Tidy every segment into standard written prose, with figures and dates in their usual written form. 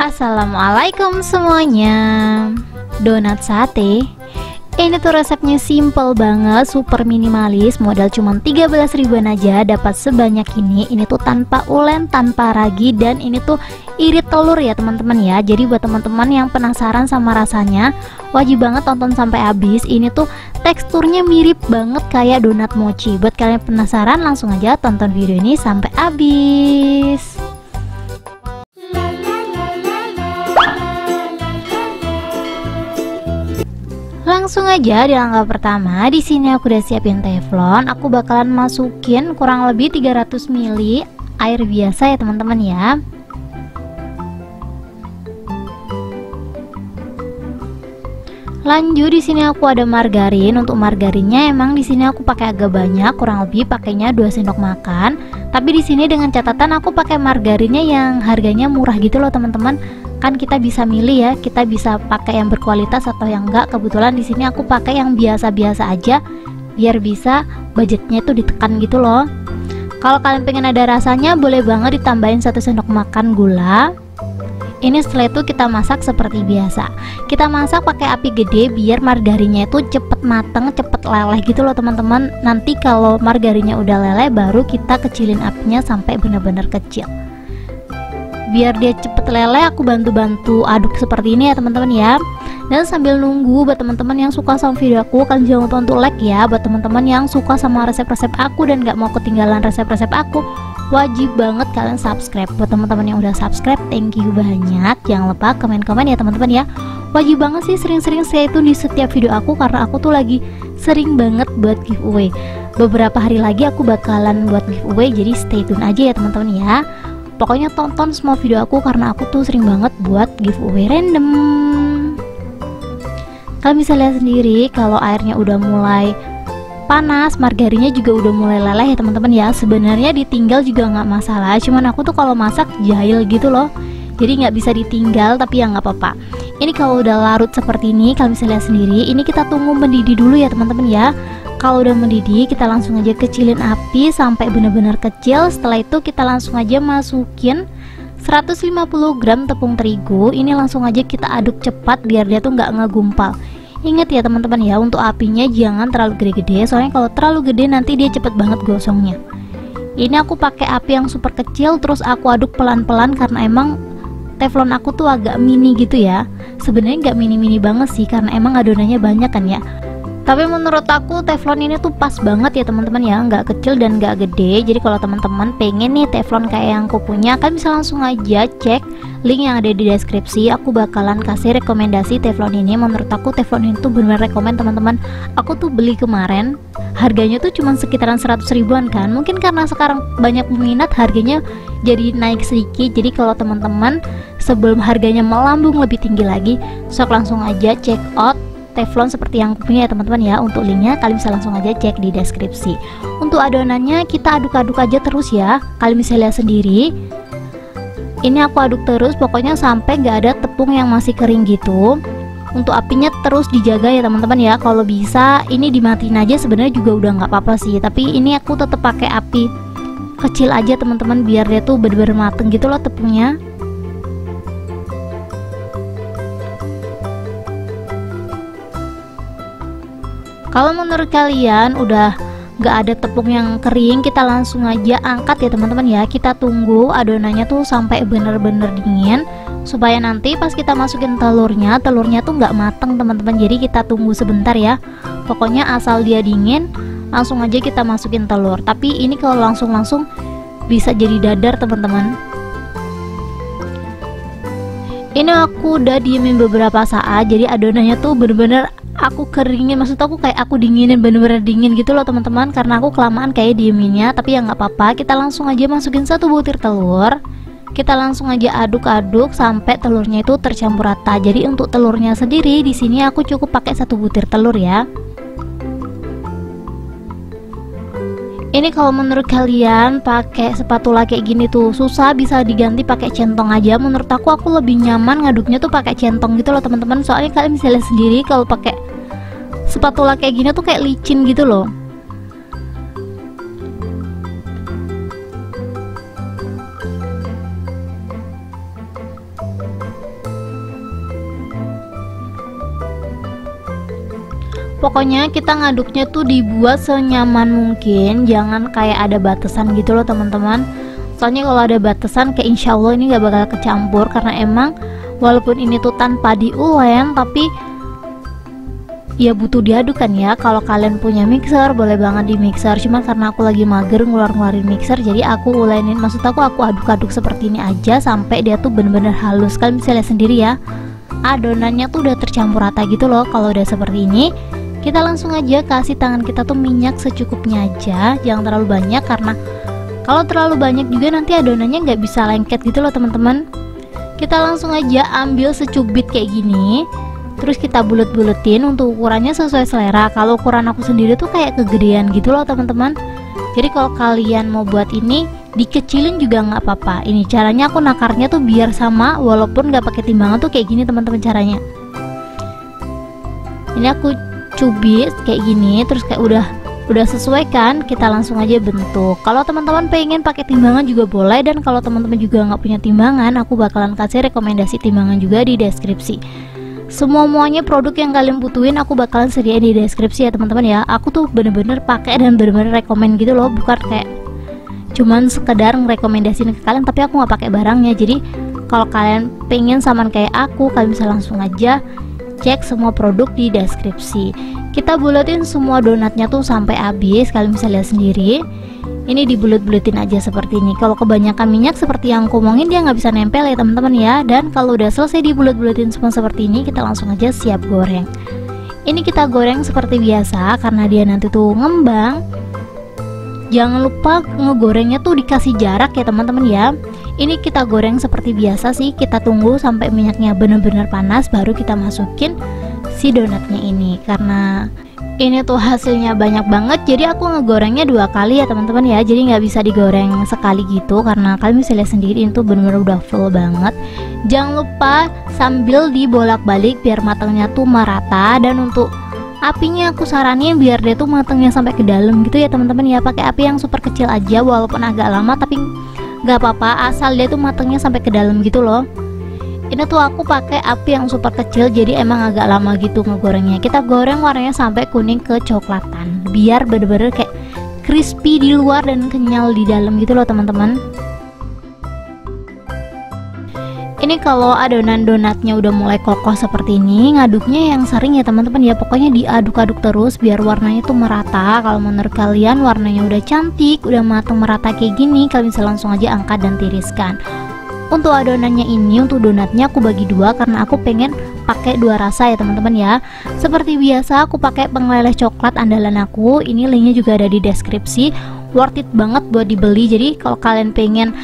Assalamualaikum semuanya. Donat sate. Ini tuh resepnya simple banget, super minimalis, modal cuma 13 ribuan aja dapat sebanyak ini. Ini tuh tanpa ulen, tanpa ragi, dan ini tuh irit telur ya teman-teman ya. Jadi buat teman-teman yang penasaran sama rasanya, wajib banget tonton sampai habis. Ini tuh teksturnya mirip banget kayak donat mochi. Buat kalian penasaran, langsung aja tonton video ini sampai habis. Langsung aja di langkah pertama, di sini aku udah siapin teflon. Aku bakalan masukin kurang lebih 300 ml air biasa ya teman-teman ya. Lanjut di sini aku ada margarin. Untuk margarinnya emang di sini aku pakai agak banyak, kurang lebih pakainya 2 sendok makan. Tapi di sini dengan catatan aku pakai margarinnya yang harganya murah gitu loh teman-teman. Kan kita bisa milih ya, kita bisa pakai yang berkualitas atau yang enggak. Kebetulan di sini aku pakai yang biasa-biasa aja biar bisa budgetnya itu ditekan gitu loh. Kalau kalian pengen ada rasanya, boleh banget ditambahin 1 sendok makan gula. Ini setelah itu kita masak seperti biasa. Kita masak pakai api gede biar margarinnya itu cepet mateng, cepet leleh gitu loh teman-teman. Nanti kalau margarinnya udah leleh, baru kita kecilin apinya sampai benar-benar kecil. Biar dia cepet leleh, aku bantu-bantu aduk seperti ini ya teman-teman ya. Dan sambil nunggu, buat teman-teman yang suka sama video aku, kalian jangan lupa untuk like ya. Buat teman-teman yang suka sama resep-resep aku dan gak mau ketinggalan resep-resep aku, wajib banget kalian subscribe. Buat teman-teman yang udah subscribe, thank you banyak. Jangan lupa komen-komen ya teman-teman ya. Wajib banget sih sering-sering stay tune di setiap video aku, karena aku tuh lagi sering banget buat giveaway. Beberapa hari lagi aku bakalan buat giveaway, jadi stay tune aja ya teman-teman ya. Pokoknya tonton semua video aku karena aku tuh sering banget buat giveaway random. Kalian bisa lihat sendiri kalau airnya udah mulai panas, margarinnya juga udah mulai leleh ya teman-teman ya. Sebenarnya ditinggal juga nggak masalah, cuman aku tuh kalau masak jahil gitu loh, jadi nggak bisa ditinggal, tapi ya nggak apa-apa. Ini kalau udah larut seperti ini, kalian bisa lihat sendiri. Ini kita tunggu mendidih dulu ya teman-teman ya. Kalau udah mendidih, kita langsung aja kecilin api sampai benar-benar kecil. Setelah itu kita langsung aja masukin 150 gram tepung terigu. Ini langsung aja kita aduk cepat biar dia tuh nggak ngegumpal. Ingat ya teman-teman ya, untuk apinya jangan terlalu gede-gede, soalnya kalau terlalu gede nanti dia cepet banget gosongnya. Ini aku pakai api yang super kecil, terus aku aduk pelan-pelan karena emang teflon aku tuh agak mini gitu ya. Sebenarnya nggak mini-mini banget sih, karena emang adonannya banyak kan ya. Tapi menurut aku teflon ini tuh pas banget ya teman-teman ya, nggak kecil dan nggak gede. Jadi kalau teman-teman pengen nih teflon kayak yang aku punya, kan bisa langsung aja cek link yang ada di deskripsi. Aku bakalan kasih rekomendasi teflon ini. Menurut aku teflon ini tuh benar-benar rekomen teman-teman. Aku tuh beli kemarin, harganya tuh cuma sekitaran 100 ribuan kan. Mungkin karena sekarang banyak peminat, harganya jadi naik sedikit. Jadi kalau teman-teman sebelum harganya melambung lebih tinggi lagi, sok langsung aja check out teflon seperti yang aku punya ya teman-teman ya. Untuk linknya kalian bisa langsung aja cek di deskripsi. Untuk adonannya kita aduk-aduk aja terus ya. Kalian bisa lihat sendiri. Ini aku aduk terus, pokoknya sampai nggak ada tepung yang masih kering gitu. Untuk apinya terus dijaga ya teman-teman ya. Kalau bisa ini dimatiin aja sebenarnya juga udah nggak apa-apa sih. Tapi ini aku tetap pakai api kecil aja teman-teman biar dia tuh bener-bener mateng gitu loh tepungnya. Kalau menurut kalian udah nggak ada tepung yang kering, kita langsung aja angkat ya teman-teman ya. Kita tunggu adonannya tuh sampai bener-bener dingin, supaya nanti pas kita masukin telurnya tuh nggak mateng teman-teman. Jadi kita tunggu sebentar ya. Pokoknya asal dia dingin, langsung aja kita masukin telur. Tapi ini kalau langsung bisa jadi dadar teman-teman. Ini aku udah diemin beberapa saat, jadi adonannya tuh bener-bener aku keringin, maksud aku kayak aku dinginin, bener-bener dingin gitu loh teman-teman, karena aku kelamaan kayak dieminnya. Tapi ya nggak apa-apa, kita langsung aja masukin 1 butir telur. Kita langsung aja aduk-aduk sampai telurnya itu tercampur rata. Jadi untuk telurnya sendiri di sini aku cukup pakai 1 butir telur ya. Ini kalau menurut kalian pakai spatula kayak gini tuh susah, bisa diganti pakai centong aja. Menurut aku lebih nyaman ngaduknya tuh pakai centong gitu loh teman-teman. Soalnya kalian bisa lihat sendiri kalau pakai spatula kayak gini tuh kayak licin gitu loh. Pokoknya kita ngaduknya tuh dibuat senyaman mungkin, jangan kayak ada batasan gitu loh teman-teman. Soalnya kalau ada batasan kayak insya Allah ini gak bakal kecampur, karena emang walaupun ini tuh tanpa diulen tapi ya butuh diaduk kan ya. Kalau kalian punya mixer boleh banget di mixer, cuma karena aku lagi mager ngeluarin mixer jadi aku ulenin, maksud aku aduk-aduk seperti ini aja sampai dia tuh bener-bener halus. Kalian bisa lihat sendiri ya, adonannya tuh udah tercampur rata gitu loh. Kalau udah seperti ini kita langsung aja kasih tangan kita tuh minyak secukupnya aja, jangan terlalu banyak karena kalau terlalu banyak juga nanti adonannya nggak bisa lengket gitu loh teman-teman. Kita langsung aja ambil secubit kayak gini, terus kita bulet-buletin. Untuk ukurannya sesuai selera. Kalau ukuran aku sendiri tuh kayak kegedean gitu loh teman-teman. Jadi kalau kalian mau buat ini dikecilin juga nggak apa-apa. Ini caranya aku nakarnya tuh biar sama walaupun nggak pakai timbangan tuh kayak gini teman-teman caranya. Ini aku cubit kayak gini, terus kayak udah sesuai kan, kita langsung aja bentuk. Kalau teman-teman pengen pakai timbangan juga boleh, dan kalau teman-teman juga nggak punya timbangan, aku bakalan kasih rekomendasi timbangan juga di deskripsi. Semuanya produk yang kalian butuhin aku bakalan sediain di deskripsi ya teman-teman ya. Aku tuh bener-bener pakai dan bener-bener rekomend gitu loh, bukan kayak cuman sekedar ngerekomendasiin ke kalian tapi aku nggak pakai barangnya. Jadi kalau kalian pengen saman kayak aku, kalian bisa langsung aja cek semua produk di deskripsi. Kita buletin semua donatnya tuh sampai habis, kalian bisa lihat sendiri. Ini dibulet-buletin aja seperti ini. Kalau kebanyakan minyak seperti yang aku omongin dia nggak bisa nempel ya teman-teman ya. Dan kalau udah selesai dibulet-buletin semua seperti ini, kita langsung aja siap goreng. Ini kita goreng seperti biasa karena dia nanti tuh ngembang. Jangan lupa ngegorengnya tuh dikasih jarak ya teman-teman ya. Ini kita goreng seperti biasa sih, kita tunggu sampai minyaknya benar-benar panas baru kita masukin si donatnya ini. Karena ini tuh hasilnya banyak banget, jadi aku ngegorengnya 2 kali ya teman-teman ya. Jadi nggak bisa digoreng sekali gitu karena kalian bisa lihat sendiri ini tuh benar-benar udah full banget. Jangan lupa sambil dibolak-balik biar matangnya tuh merata, dan untuk apinya aku saranin biar dia tuh matangnya sampai ke dalam gitu ya teman-teman ya. Pakai api yang super kecil aja walaupun agak lama, tapi nggak apa-apa asal dia tuh matangnya sampai ke dalam gitu loh. Ini tuh aku pakai api yang super kecil jadi emang agak lama gitu ngegorengnya. Kita goreng warnanya sampai kuning kecoklatan biar bener-bener kayak crispy di luar dan kenyal di dalam gitu loh teman-teman. Ini kalau adonan donatnya udah mulai kokoh seperti ini, ngaduknya yang sering ya teman-teman ya. Pokoknya diaduk-aduk terus biar warnanya tuh merata. Kalau menurut kalian warnanya udah cantik, udah matang merata kayak gini, kalian bisa langsung aja angkat dan tiriskan. Untuk adonannya ini, untuk donatnya aku bagi 2 karena aku pengen pakai 2 rasa ya teman-teman ya. Seperti biasa aku pakai pengeleleh coklat andalan aku. Ini linknya juga ada di deskripsi. Worth it banget buat dibeli. Jadi kalau kalian pengen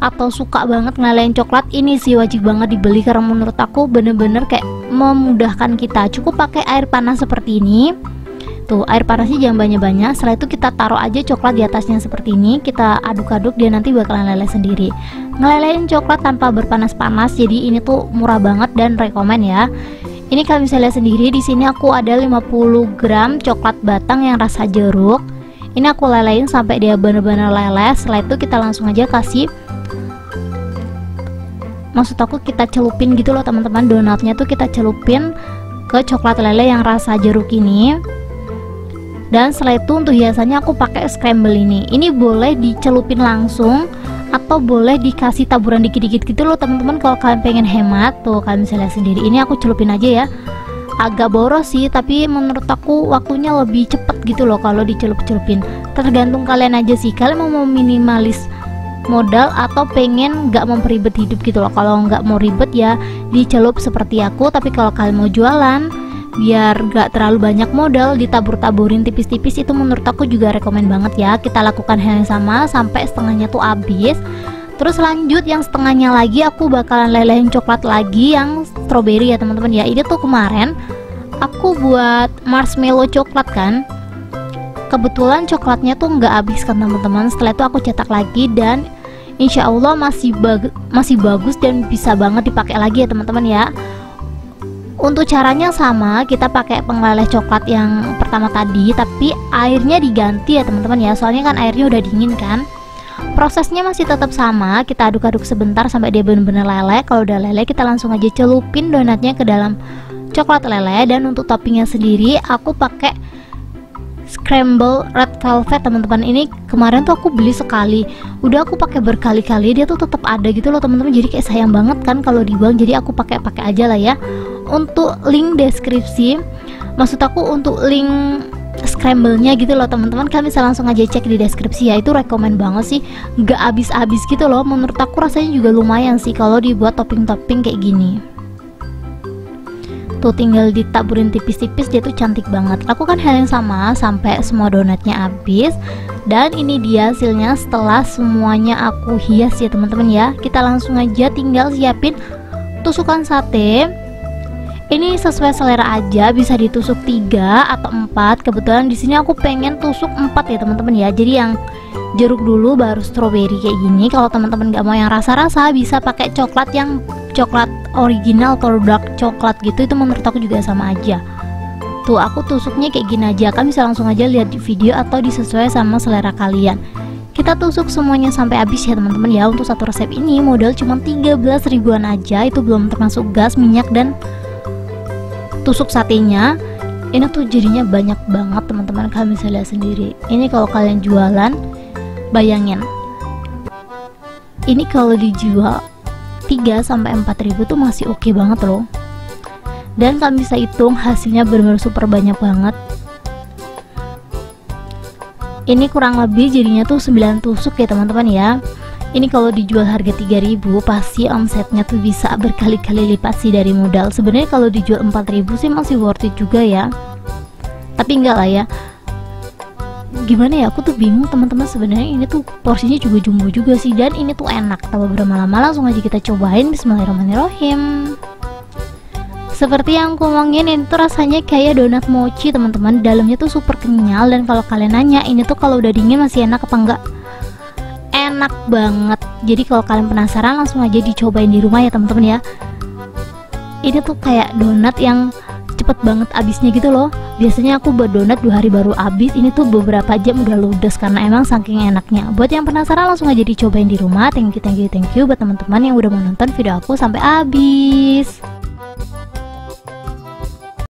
atau suka banget ngelelehin coklat, ini sih wajib banget dibeli karena menurut aku bener-bener kayak memudahkan kita. Cukup pakai air panas seperti ini. Tuh, air panasnya jangan banyak-banyak. Setelah itu kita taruh aja coklat di atasnya seperti ini. Kita aduk-aduk, dia nanti bakalan leleh sendiri. Ngelelehin coklat tanpa berpanas-panas. Jadi ini tuh murah banget dan rekomen ya. Ini kalian bisa lihat sendiri. Di sini aku ada 50 gram coklat batang yang rasa jeruk. Ini aku lelehin sampai dia bener-bener leleh. Setelah itu kita langsung aja kasih, maksud aku kita celupin gitu loh teman-teman, donatnya tuh kita celupin ke coklat lele yang rasa jeruk ini. Dan setelah itu untuk hiasannya aku pakai scramble ini. Ini boleh dicelupin langsung atau boleh dikasih taburan dikit-dikit gitu loh teman-teman kalau kalian pengen hemat. Tuh kalian bisa lihat sendiri. Ini aku celupin aja ya. Agak boros sih, tapi menurut aku waktunya lebih cepet gitu loh kalau dicelup-celupin. Tergantung kalian aja sih. Kalian mau minimalis modal atau pengen nggak memperibet hidup gitu loh. Kalau nggak mau ribet ya dicelup seperti aku. Tapi kalau kalian mau jualan biar nggak terlalu banyak modal, ditabur-taburin tipis-tipis, itu menurut aku juga rekomen banget ya. Kita lakukan hal yang sama sampai setengahnya tuh habis. Terus lanjut yang setengahnya lagi aku bakalan lelehin coklat lagi yang strawberry ya teman-teman ya. Ini tuh kemarin aku buat marshmallow coklat kan, kebetulan coklatnya tuh nggak habis kan teman-teman. Setelah itu aku cetak lagi dan insya Allah masih bagus dan bisa banget dipakai lagi ya teman-teman ya. Untuk caranya sama, kita pakai pengeleleh coklat yang pertama tadi, tapi airnya diganti ya teman-teman ya. Soalnya kan airnya udah dingin kan. Prosesnya masih tetap sama, kita aduk-aduk sebentar sampai dia benar-benar leleh. Kalau udah leleh kita langsung aja celupin donatnya ke dalam coklat lele, dan untuk toppingnya sendiri aku pakai scramble red velvet teman-teman. Ini kemarin tuh aku beli sekali, udah aku pakai berkali-kali, dia tuh tetap ada gitu loh teman-teman. Jadi kayak sayang banget kan kalau dibuang, jadi aku pakai aja lah ya. Untuk link deskripsi, maksud aku untuk link scramble-nya gitu loh teman-teman, kalian bisa langsung aja cek di deskripsi ya. Itu rekomen banget sih, nggak habis-habis gitu loh. Menurut aku rasanya juga lumayan sih kalau dibuat topping-topping kayak gini. Tuh tinggal ditaburin tipis-tipis, dia tuh cantik banget. Lakukan hal yang sama sampai semua donatnya habis. Dan ini dia hasilnya setelah semuanya aku hias ya teman-teman ya. Kita langsung aja tinggal siapin tusukan sate. Ini sesuai selera aja, bisa ditusuk 3 atau 4. Kebetulan di sini aku pengen tusuk 4 ya teman-teman ya. Jadi yang jeruk dulu baru strawberry kayak gini. Kalau teman-teman nggak mau yang rasa-rasa, bisa pakai coklat yang coklat original atau dark coklat gitu, itu menurut aku juga sama aja. Tuh aku tusuknya kayak gini aja, kan bisa langsung aja lihat di video atau disesuai sama selera kalian. Kita tusuk semuanya sampai habis ya teman-teman ya. Untuk satu resep ini modal cuma 13 ribuan aja, itu belum termasuk gas, minyak, dan tusuk satenya. Ini tuh jadinya banyak banget teman-teman, kalian bisa lihat sendiri. Ini kalau kalian jualan, bayangin ini kalau dijual 3-4 ribu tuh masih oke banget loh. Dan kalian bisa hitung hasilnya benar-benar super banyak banget. Ini kurang lebih jadinya tuh 9 tusuk ya teman-teman ya. Ini kalau dijual harga 3.000 pasti omsetnya tuh bisa berkali-kali lipat sih dari modal. Sebenarnya kalau dijual 4.000 sih masih worth it juga ya. Tapi enggak lah ya. Gimana ya, aku tuh bingung teman-teman, sebenarnya ini tuh porsinya juga jumbo juga sih, dan ini tuh enak. Tanpa berlama-lama langsung aja kita cobain. Bismillahirrahmanirrahim. Seperti yang aku ngomongin, ini tuh rasanya kayak donat mochi teman-teman. Dalamnya tuh super kenyal, dan kalau kalian nanya ini tuh kalau udah dingin masih enak apa enggak, enak banget. Jadi kalau kalian penasaran langsung aja dicobain di rumah ya teman-teman ya. Ini tuh kayak donat yang cepet banget habisnya gitu loh. Biasanya aku buat donat 2 hari baru habis, ini tuh beberapa jam udah ludes karena emang saking enaknya. Buat yang penasaran langsung aja dicobain di rumah. Thank you buat teman-teman yang udah menonton video aku sampai habis.